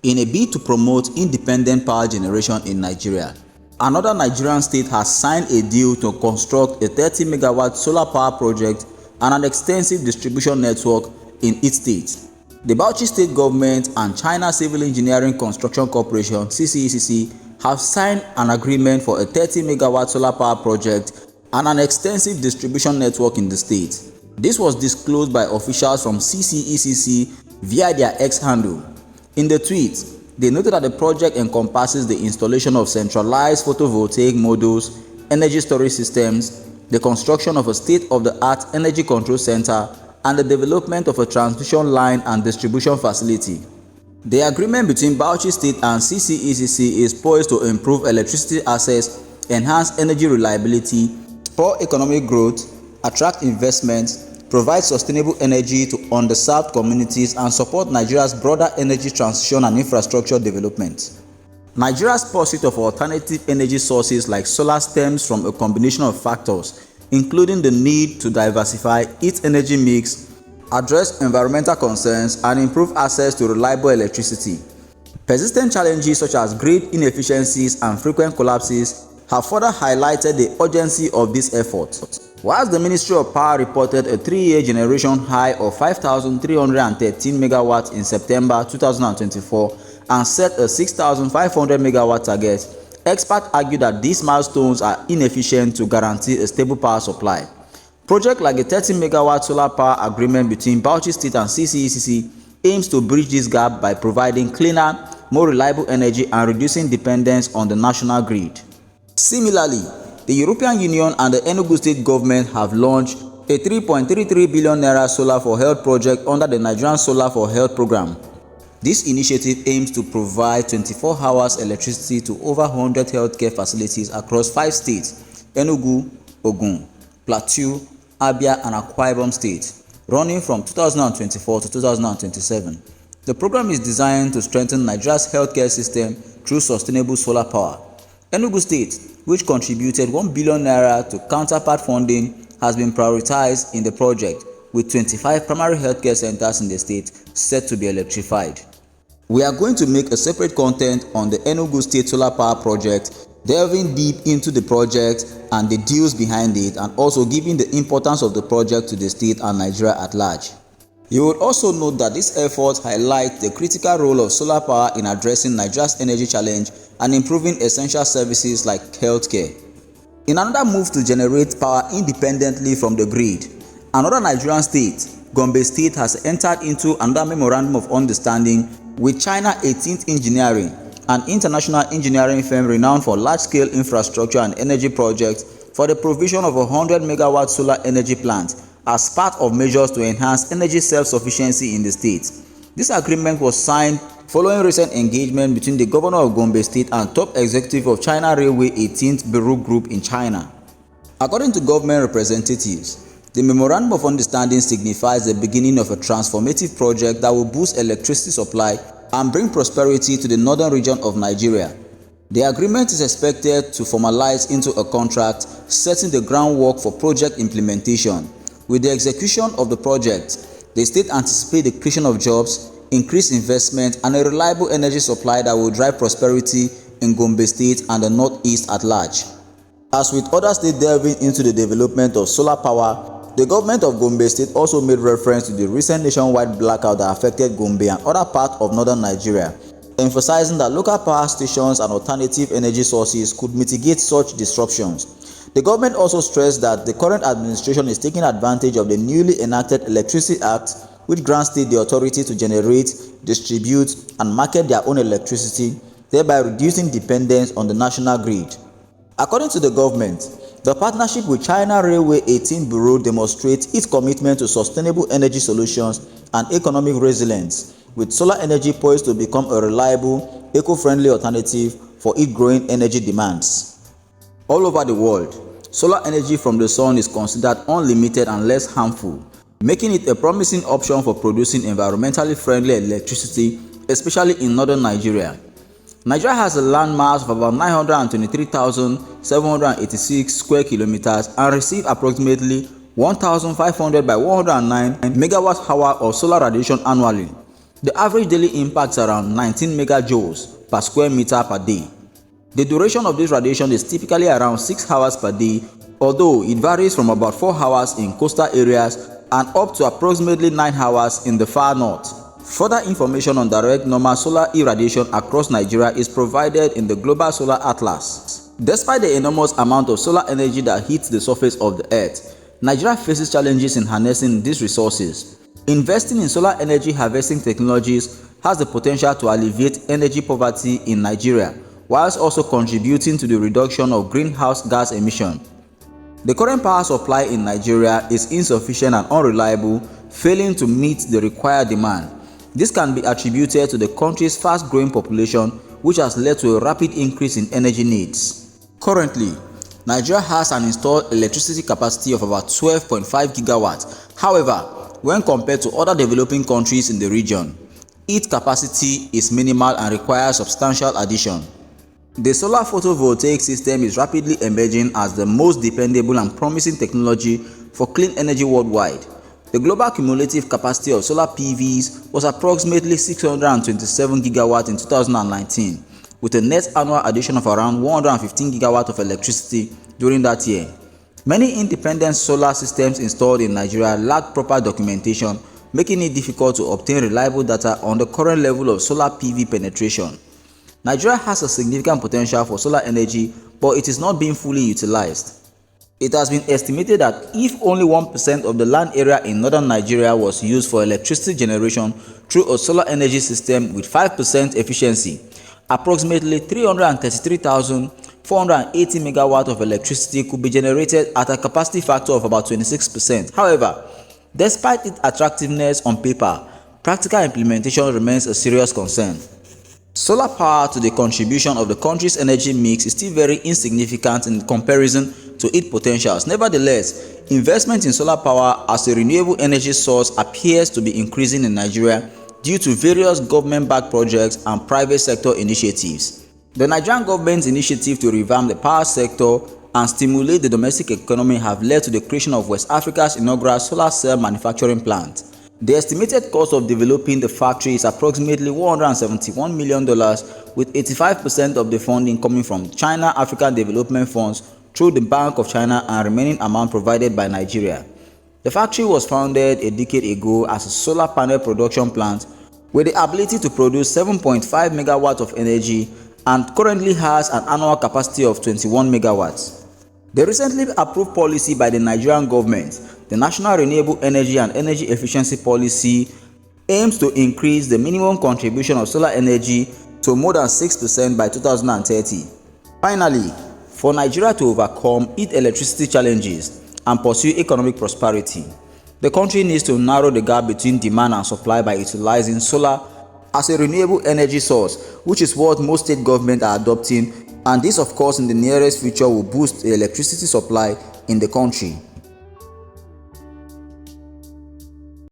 in a bid to promote independent power generation in Nigeria. Another Nigerian state has signed a deal to construct a 30-megawatt solar power project and an extensive distribution network in its state. The Bauchi State Government and China Civil Engineering Construction Corporation (CCECC) have signed an agreement for a 30-megawatt solar power project and an extensive distribution network in the state. This was disclosed by officials from CCECC via their X handle. In the tweet, they noted that the project encompasses the installation of centralized photovoltaic modules, energy storage systems, the construction of a state-of-the-art energy control center, and the development of a transmission line and distribution facility. The agreement between Bauchi State and CCECC is poised to improve electricity access, enhance energy reliability, spur economic growth, attract investments, provide sustainable energy to underserved communities, and support Nigeria's broader energy transition and infrastructure development. Nigeria's pursuit of alternative energy sources like solar stems from a combination of factors, including the need to diversify its energy mix, address environmental concerns, and improve access to reliable electricity. Persistent challenges such as grid inefficiencies and frequent collapses have further highlighted the urgency of this effort. Whilst the Ministry of Power reported a 3-year generation high of 5,313 megawatts in September 2024 and set a 6,500 megawatt target, experts argue that these milestones are inefficient to guarantee a stable power supply. Projects like the 30-megawatt solar power agreement between Bauchi State and CCECC aims to bridge this gap by providing cleaner, more reliable energy and reducing dependence on the national grid. Similarly, the European Union and the Enugu State government have launched a 3.33 billion naira Solar for Health project under the Nigerian Solar for Health program. This initiative aims to provide 24 hours electricity to over 100 healthcare facilities across 5 states: Enugu, Ogun, Plateau, Abia, and Akwa Ibom states, running from 2024 to 2027. The program is designed to strengthen Nigeria's healthcare system through sustainable solar power. Enugu State, which contributed 1 billion naira to counterpart funding, has been prioritized in the project, with 25 primary healthcare centers in the state set to be electrified. We are going to make a separate content on the Enugu State Solar Power Project, delving deep into the project and the deals behind it, and also giving the importance of the project to the state and Nigeria at large. You would also note that this effort highlights the critical role of solar power in addressing Nigeria's energy challenge and improving essential services like healthcare. In another move to generate power independently from the grid, another Nigerian state, Gombe State, has entered into another memorandum of understanding with China 18th Engineering, an international engineering firm renowned for large-scale infrastructure and energy projects, for the provision of a 100-megawatt solar energy plant as part of measures to enhance energy self-sufficiency in the state. This agreement was signed following recent engagement between the governor of Gombe State and top executive of China Railway 18th Bureau Group in China. According to government representatives, the Memorandum of Understanding signifies the beginning of a transformative project that will boost electricity supply and bring prosperity to the northern region of Nigeria. The agreement is expected to formalize into a contract, setting the groundwork for project implementation. With the execution of the project, the state anticipates the creation of jobs, increased investment, and a reliable energy supply that will drive prosperity in Gombe State and the Northeast at large. As with other states delving into the development of solar power, the government of Gombe State also made reference to the recent nationwide blackout that affected Gombe and other parts of northern Nigeria, emphasizing that local power stations and alternative energy sources could mitigate such disruptions. The government also stressed that the current administration is taking advantage of the newly enacted Electricity Act, which grants states the authority to generate, distribute, and market their own electricity, thereby reducing dependence on the national grid. According to the government, the partnership with China Railway 18th Bureau demonstrates its commitment to sustainable energy solutions and economic resilience, with solar energy poised to become a reliable, eco-friendly alternative for its growing energy demands. All over the world, solar energy from the sun is considered unlimited and less harmful, making it a promising option for producing environmentally friendly electricity, especially in northern Nigeria. Nigeria has a land mass of about 923,786 square kilometers and receives approximately 1,500 by 109 megawatt hour of solar radiation annually. The average daily impact is around 19 megajoules per square meter per day. The duration of this radiation is typically around 6 hours per day, although it varies from about 4 hours in coastal areas and up to approximately 9 hours in the far north. Further information on direct normal solar irradiation across Nigeria is provided in the Global Solar Atlas. Despite the enormous amount of solar energy that hits the surface of the earth, Nigeria faces challenges in harnessing these resources. Investing in solar energy harvesting technologies has the potential to alleviate energy poverty in Nigeria, whilst also contributing to the reduction of greenhouse gas emission. The current power supply in Nigeria is insufficient and unreliable, failing to meet the required demand. This can be attributed to the country's fast-growing population, which has led to a rapid increase in energy needs. Currently, Nigeria has an installed electricity capacity of about 12.5 gigawatts. However, when compared to other developing countries in the region, its capacity is minimal and requires substantial addition. The solar photovoltaic system is rapidly emerging as the most dependable and promising technology for clean energy worldwide. The global cumulative capacity of solar PVs was approximately 627 gigawatts in 2019, with a net annual addition of around 115 gigawatts of electricity during that year. Many independent solar systems installed in Nigeria lack proper documentation, making it difficult to obtain reliable data on the current level of solar PV penetration. Nigeria has a significant potential for solar energy, but it is not being fully utilized. It has been estimated that if only 1% of the land area in northern Nigeria was used for electricity generation through a solar energy system with 5% efficiency, approximately 333,480 megawatts of electricity could be generated at a capacity factor of about 26%. However, despite its attractiveness on paper, practical implementation remains a serious concern. Solar power to the contribution of the country's energy mix is still very insignificant in comparison to its potentials. Nevertheless, investment in solar power as a renewable energy source appears to be increasing in Nigeria due to various government-backed projects and private sector initiatives. The Nigerian government's initiative to revamp the power sector and stimulate the domestic economy have led to the creation of West Africa's inaugural solar cell manufacturing plant. The estimated cost of developing the factory is approximately $171 million, with 85% of the funding coming from China African Development Funds through the Bank of China and remaining amount provided by Nigeria. The factory was founded a decade ago as a solar panel production plant with the ability to produce 7.5 megawatts of energy and currently has an annual capacity of 21 megawatts. The recently approved policy by the Nigerian government, the National Renewable Energy and Energy Efficiency Policy, aims to increase the minimum contribution of solar energy to more than 6% by 2030. Finally, for Nigeria to overcome its electricity challenges and pursue economic prosperity, the country needs to narrow the gap between demand and supply by utilizing solar as a renewable energy source, which is what most state governments are adopting, and this of course in the nearest future will boost the electricity supply in the country.